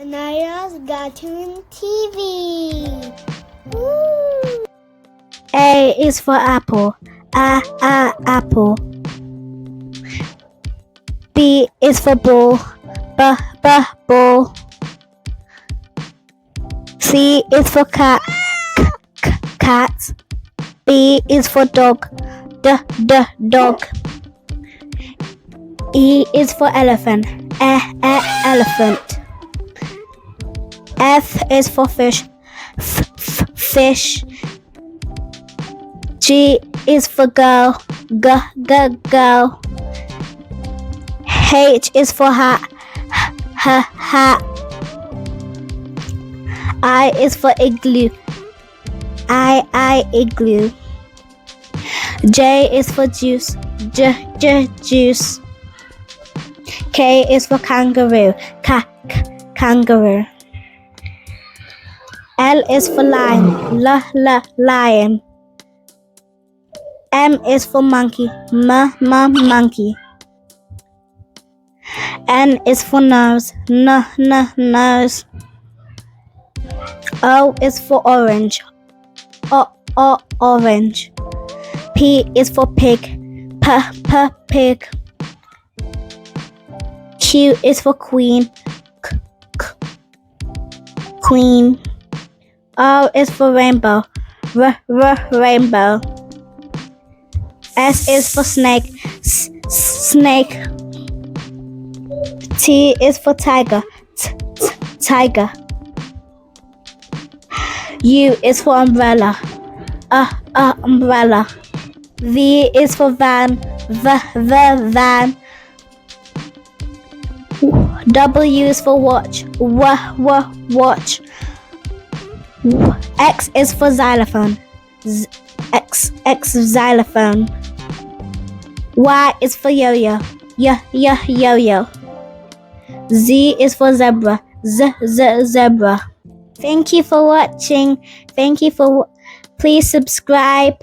Anaya's Cartoon TV. Woo! A is for apple. Apple. B is for ball. Ball. C is for cat. Cat. B is for dog. Dog. E is for elephant. Elephant. F is for fish. Fish. G is for girl. Girl. H is for hat. Hat. I is for igloo. Igloo. J is for juice. Juice. K is for kangaroo. Kangaroo. L is for lion. Lion. M is for monkey. Monkey. N is for nose. Nose. O is for orange. Orange. P is for pig. Pig. Q is for queen. Queen. R is for rainbow. Rainbow. S is for snake. Snake. T is for tiger. Tiger. U is for umbrella. Umbrella. V is for van. Van. W is for watch. Watch. X is for xylophone. X xylophone. Y is for yo-yo. Yo-yo. Z is for zebra. Zebra. Thank you for watching. Please subscribe.